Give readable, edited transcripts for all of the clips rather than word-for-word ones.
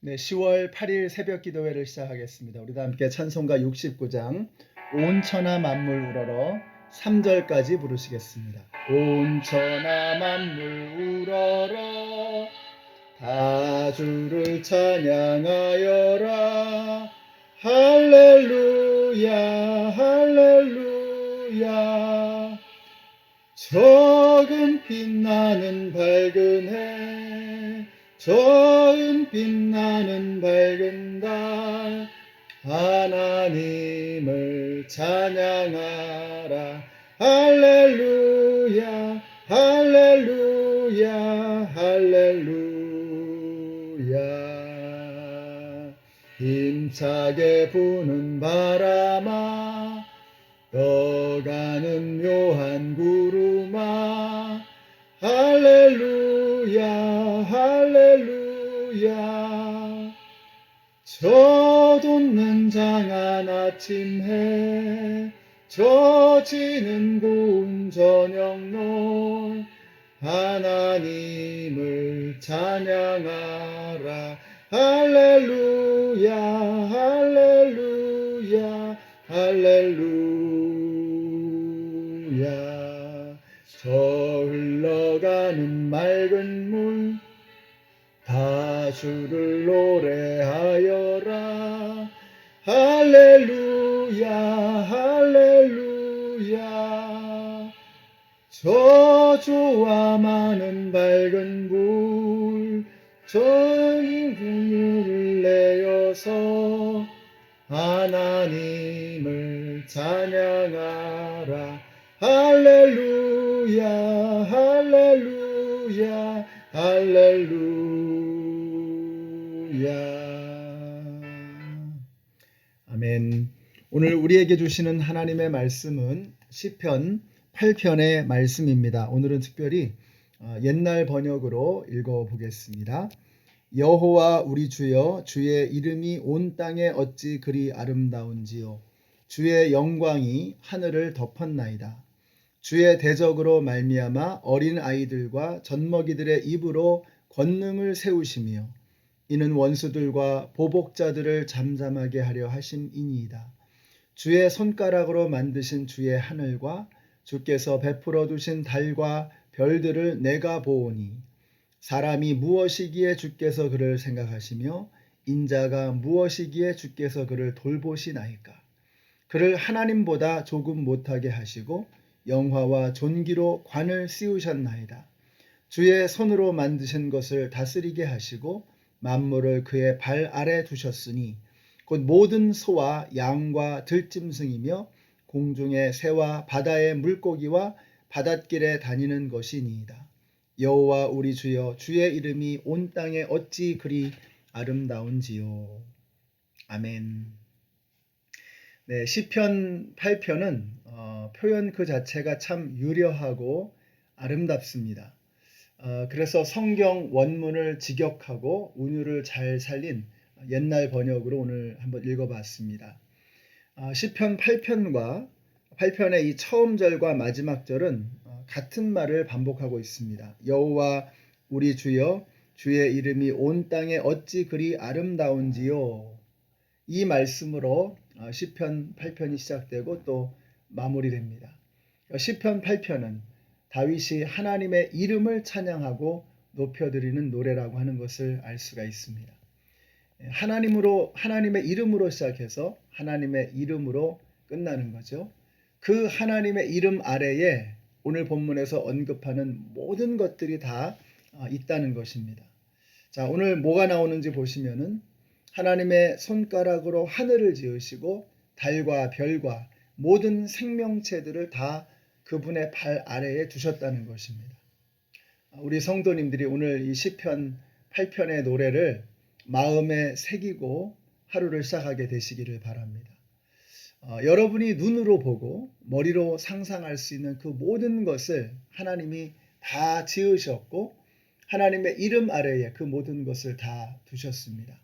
네, 10월 8일 새벽 기도회를 시작하겠습니다. 우리 다 함께 찬송가 69장 온 천하 만물 우러러 3절까지 부르시겠습니다. 온 천하 만물 우러러 다 주를 찬양하여라. 할렐루야 할렐루야. 적은 빛나는 밝은 해, 적은 빛나는 밝은 달, 하나님을 찬양하라. 할렐루야 할렐루야 할렐루야. 힘차게 부는 바람아, 떠가는 묘한 구름아, 할렐루야 할렐루야. 젖돋는 장한 아침 해, 젖지는 고운 저녁노을, 하나님을 찬양하라. 할렐루야 할렐루야 할렐루야. 저 흘러가는 맑은 물, 다 주를 노래하여라. 할렐루야 할렐루야. 저주와 많은 밝은 불, 저희 분유를 내어서 하나님을 찬양하라. 할렐루야 할렐루야 할렐루야. 아멘. 오늘 우리에게 주시는 하나님의 말씀은 시편 8편의 말씀입니다. 오늘은 특별히 옛날 번역으로 읽어보겠습니다. 여호와 우리 주여, 주의 이름이 온 땅에 어찌 그리 아름다운지요. 주의 영광이 하늘을 덮었나이다. 주의 대적으로 말미암아 어린 아이들과 젖먹이들의 입으로 권능을 세우시며 이는 원수들과 보복자들을 잠잠하게 하려 하심이니이다. 주의 손가락으로 만드신 주의 하늘과 주께서 베풀어 두신 달과 별들을 내가 보오니, 사람이 무엇이기에 주께서 그를 생각하시며 인자가 무엇이기에 주께서 그를 돌보시나이까. 그를 하나님보다 조금 못하게 하시고 영화와 존귀로 관을 씌우셨나이다. 주의 손으로 만드신 것을 다스리게 하시고 만물을 그의 발 아래 두셨으니 곧 모든 소와 양과 들짐승이며 공중의 새와 바다의 물고기와 바닷길에 다니는 것이니이다. 여호와 우리 주여, 주의 이름이 온 땅에 어찌 그리 아름다운지요. 아멘. 네, 시편 8편은 표현 그 자체가 참 유려하고 아름답습니다. 그래서 성경 원문을 직역하고 운율을 잘 살린 옛날 번역으로 오늘 한번 읽어봤습니다. 시편 8편과 8편의 이 처음 절과 마지막 절은 같은 말을 반복하고 있습니다. 여호와 우리 주여, 주의 이름이 온 땅에 어찌 그리 아름다운지요. 이 말씀으로 시편 8편이 시작되고 또 마무리됩니다. 시편 8편은 다윗이 하나님의 이름을 찬양하고 높여드리는 노래라고 하는 것을 알 수가 있습니다. 하나님의 이름으로 시작해서 하나님의 이름으로 끝나는 거죠. 그 하나님의 이름 아래에 오늘 본문에서 언급하는 모든 것들이 다 있다는 것입니다. 자, 오늘 뭐가 나오는지 보시면은 하나님의 손가락으로 하늘을 지으시고 달과 별과 모든 생명체들을 다 그분의 발 아래에 두셨다는 것입니다. 우리 성도님들이 오늘 이 시편 8편의 노래를 마음에 새기고 하루를 시작하게 되시기를 바랍니다. 여러분이 눈으로 보고 머리로 상상할 수 있는 그 모든 것을 하나님이 다 지으셨고 하나님의 이름 아래에 그 모든 것을 다 두셨습니다.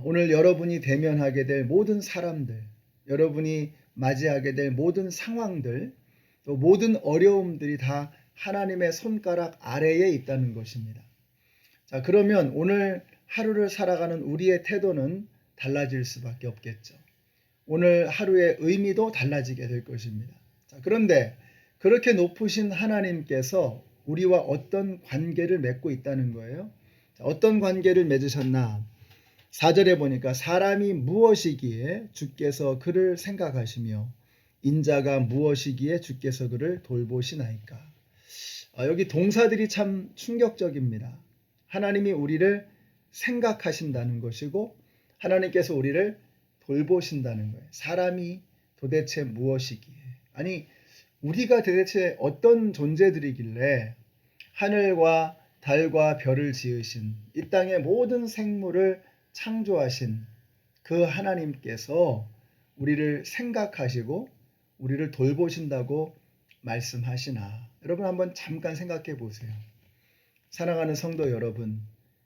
오늘 여러분이 대면하게 될 모든 사람들, 여러분이 맞이하게 될 모든 상황들, 또 모든 어려움들이 다 하나님의 손가락 아래에 있다는 것입니다. 자, 그러면 오늘 하루를 살아가는 우리의 태도는 달라질 수밖에 없겠죠. 오늘 하루의 의미도 달라지게 될 것입니다. 자, 그런데 그렇게 높으신 하나님께서 우리와 어떤 관계를 맺고 있다는 거예요. 자, 어떤 관계를 맺으셨나? 4절에 보니까 사람이 무엇이기에 주께서 그를 생각하시며 인자가 무엇이기에 주께서 그를 돌보시나이까. 여기 동사들이 참 충격적입니다. 하나님이 우리를 생각하신다는 것이고 하나님께서 우리를 돌보신다는 거예요. 사람이 도대체 무엇이기에. 아니 우리가 도대체 어떤 존재들이길래 하늘과 달과 별을 지으신 이 땅의 모든 생물을 창조하신 그 하나님께서 우리를 생각하시고 우리를 돌보신다고 말씀하시나. 여러분 한번 잠깐 생각해 보세요. 사랑하는 성도 여러분,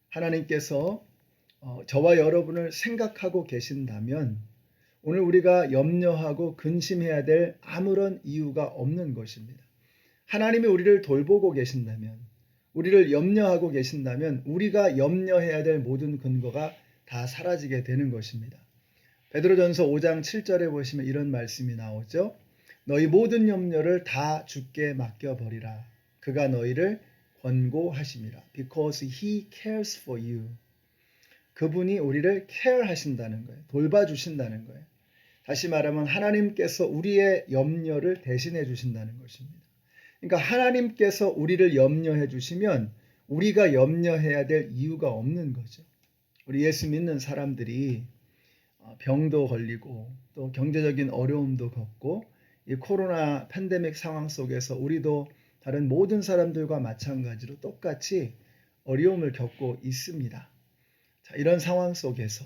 하나님께서 저와 여러분을 생각하고 계신다면 오늘 우리가 염려하고 근심해야 될 아무런 이유가 없는 것입니다. 하나님이 우리를 돌보고 계신다면, 우리를 염려하고 계신다면 우리가 염려해야 될 모든 근거가 다 사라지게 되는 것입니다. 베드로전서 5장 7절에 보시면 이런 말씀이 나오죠. 너희 모든 염려를 다 주께 맡겨버리라. 그가 너희를 권고하심이라. Because he cares for you. 그분이 우리를 케어하신다는 거예요. 돌봐주신다는 거예요. 다시 말하면 하나님께서 우리의 염려를 대신해 주신다는 것입니다. 그러니까 하나님께서 우리를 염려해 주시면 우리가 염려해야 될 이유가 없는 거죠. 우리 예수 믿는 사람들이 병도 걸리고 또 경제적인 어려움도 겪고 이 코로나 팬데믹 상황 속에서 우리도 다른 모든 사람들과 마찬가지로 똑같이 어려움을 겪고 있습니다. 자, 이런 상황 속에서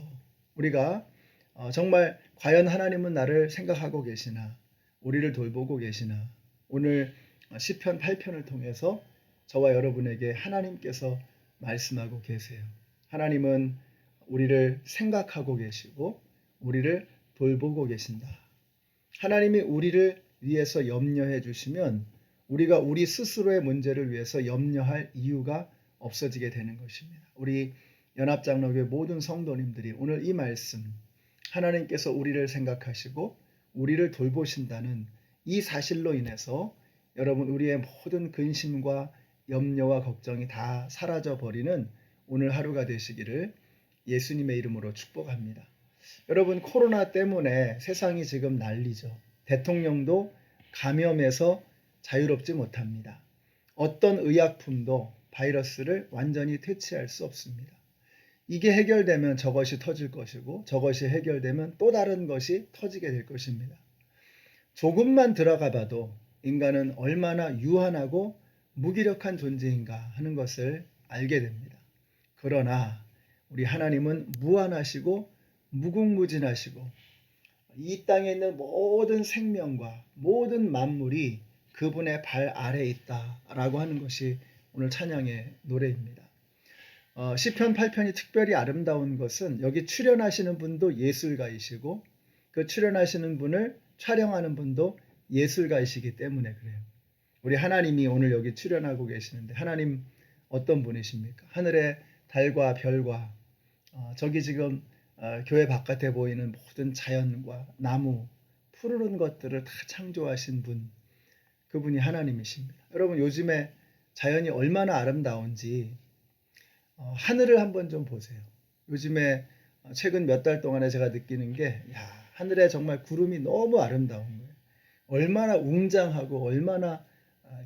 우리가 정말 과연 하나님은 나를 생각하고 계시나 우리를 돌보고 계시나 오늘 시편 8편을 통해서 저와 여러분에게 하나님께서 말씀하고 계세요. 하나님은 우리를 생각하고 계시고 우리를 돌보고 계신다. 하나님이 우리를 위해서 염려해 주시면 우리가 우리 스스로의 문제를 위해서 염려할 이유가 없어지게 되는 것입니다. 우리 연합장로교회 모든 성도님들이 오늘 이 말씀 하나님께서 우리를 생각하시고 우리를 돌보신다는 이 사실로 인해서 여러분 우리의 모든 근심과 염려와 걱정이 다 사라져 버리는 오늘 하루가 되시기를 예수님의 이름으로 축복합니다. 여러분 코로나 때문에 세상이 지금 난리죠. 대통령도 감염에서 자유롭지 못합니다. 어떤 의약품도 바이러스를 완전히 퇴치할 수 없습니다. 이게 해결되면 저것이 터질 것이고 저것이 해결되면 또 다른 것이 터지게 될 것입니다. 조금만 들어가 봐도 인간은 얼마나 유한하고 무기력한 존재인가 하는 것을 알게 됩니다. 그러나 우리 하나님은 무한하시고 무궁무진하시고 이 땅에 있는 모든 생명과 모든 만물이 그분의 발 아래에 있다라고 하는 것이 오늘 찬양의 노래입니다. 시편 8편이 특별히 아름다운 것은 여기 출연하시는 분도 예술가이시고 그 출연하시는 분을 촬영하는 분도 예술가이시기 때문에 그래요. 우리 하나님이 오늘 여기 출연하고 계시는데 하나님 어떤 분이십니까? 하늘의 달과 별과 저기 지금 교회 바깥에 보이는 모든 자연과 나무, 푸르른 것들을 다 창조하신 분, 그분이 하나님이십니다. 여러분 요즘에 자연이 얼마나 아름다운지 하늘을 한번 좀 보세요. 요즘에 최근 몇 달 동안에 제가 느끼는 게 하늘에 정말 구름이 너무 아름다운 거예요. 얼마나 웅장하고 얼마나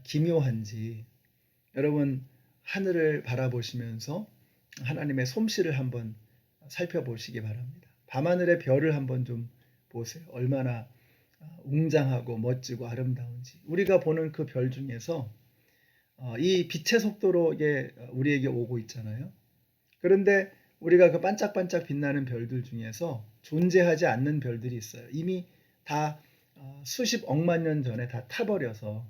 기묘한지 여러분 하늘을 바라보시면서 하나님의 솜씨를 한번 살펴보시기 바랍니다. 밤하늘의 별을 한번 좀 보세요. 얼마나 웅장하고 멋지고 아름다운지. 우리가 보는 그 별 중에서 이 빛의 속도로 이게 우리에게 오고 있잖아요. 그런데 우리가 그 반짝반짝 빛나는 별들 중에서 존재하지 않는 별들이 있어요. 이미 다 수십 억만 년 전에 다 타버려서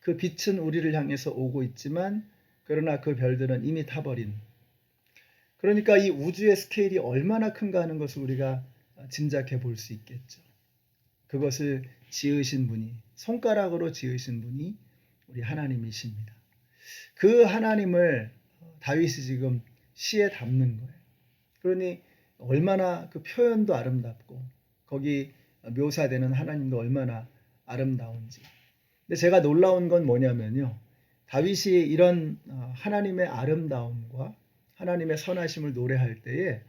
그 빛은 우리를 향해서 오고 있지만 그러나 그 별들은 이미 타버린. 그러니까 이 우주의 스케일이 얼마나 큰가 하는 것을 우리가 짐작해 볼 수 있겠죠. 그것을 지으신 분이 손가락으로 지으신 분이 우리 하나님이십니다. 그 하나님을 다윗이 지금 시에 담는 거예요. 그러니 얼마나 그 표현도 아름답고 거기 묘사되는 하나님도 얼마나 아름다운지. 근데 제가 놀라운 건 뭐냐면요. 다윗이 이런 하나님의 아름다움과 하나님의 선하심을 노래할 때에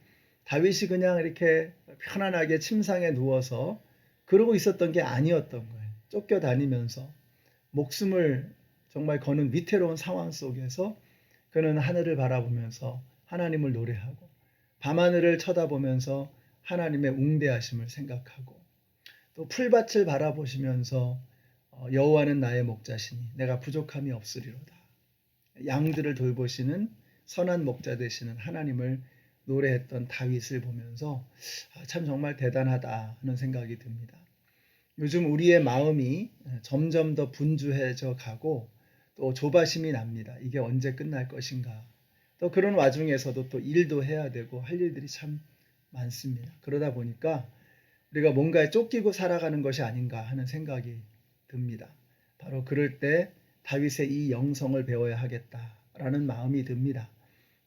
다윗이 그냥 이렇게 편안하게 침상에 누워서 그러고 있었던 게 아니었던 거예요. 쫓겨다니면서 목숨을 정말 거는 위태로운 상황 속에서 그는 하늘을 바라보면서 하나님을 노래하고 밤하늘을 쳐다보면서 하나님의 웅대하심을 생각하고 또 풀밭을 바라보시면서 여호와는 나의 목자시니 내가 부족함이 없으리로다. 양들을 돌보시는 선한 목자 되시는 하나님을 노래했던 다윗을 보면서 참 정말 대단하다 하는 생각이 듭니다. 요즘 우리의 마음이 점점 더 분주해져 가고 또 조바심이 납니다. 이게 언제 끝날 것인가. 또 그런 와중에서도 또 일도 해야 되고 할 일들이 참 많습니다. 그러다 보니까 우리가 뭔가에 쫓기고 살아가는 것이 아닌가 하는 생각이 듭니다. 바로 그럴 때 다윗의 이 영성을 배워야 하겠다라는 마음이 듭니다.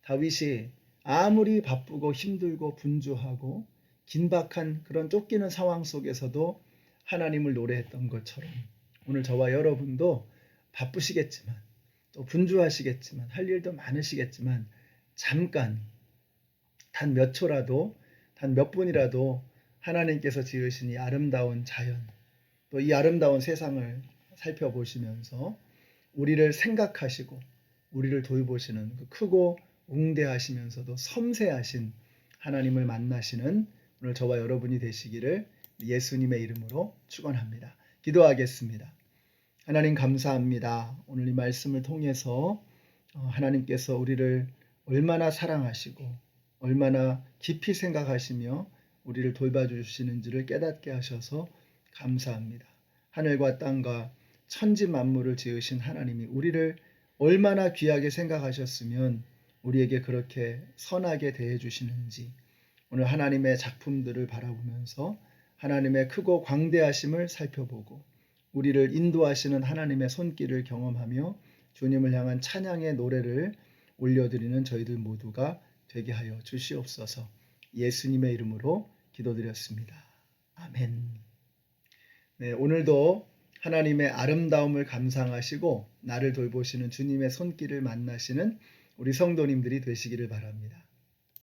다윗이 아무리 바쁘고 힘들고 분주하고 긴박한 그런 쫓기는 상황 속에서도 하나님을 노래했던 것처럼 오늘 저와 여러분도 바쁘시겠지만 또 분주하시겠지만 할 일도 많으시겠지만 잠깐 단 몇 초라도 단 몇 분이라도 하나님께서 지으신 이 아름다운 자연 또 이 아름다운 세상을 살펴보시면서 우리를 생각하시고 우리를 돌보시는 그 크고 웅대하시면서도 섬세하신 하나님을 만나시는 오늘 저와 여러분이 되시기를 예수님의 이름으로 축원합니다. 기도하겠습니다. 하나님 감사합니다. 오늘 이 말씀을 통해서 하나님께서 우리를 얼마나 사랑하시고 얼마나 깊이 생각하시며 우리를 돌봐주시는지를 깨닫게 하셔서 감사합니다. 하늘과 땅과 천지 만물을 지으신 하나님이 우리를 얼마나 귀하게 생각하셨으면 우리에게 그렇게 선하게 대해 주시는지 오늘 하나님의 작품들을 바라보면서 하나님의 크고 광대하심을 살펴보고 우리를 인도하시는 하나님의 손길을 경험하며 주님을 향한 찬양의 노래를 올려드리는 저희들 모두가 되게 하여 주시옵소서. 예수님의 이름으로 기도드렸습니다. 아멘. 네, 오늘도 하나님의 아름다움을 감상하시고 나를 돌보시는 주님의 손길을 만나시는 우리 성도님들이 되시기를 바랍니다.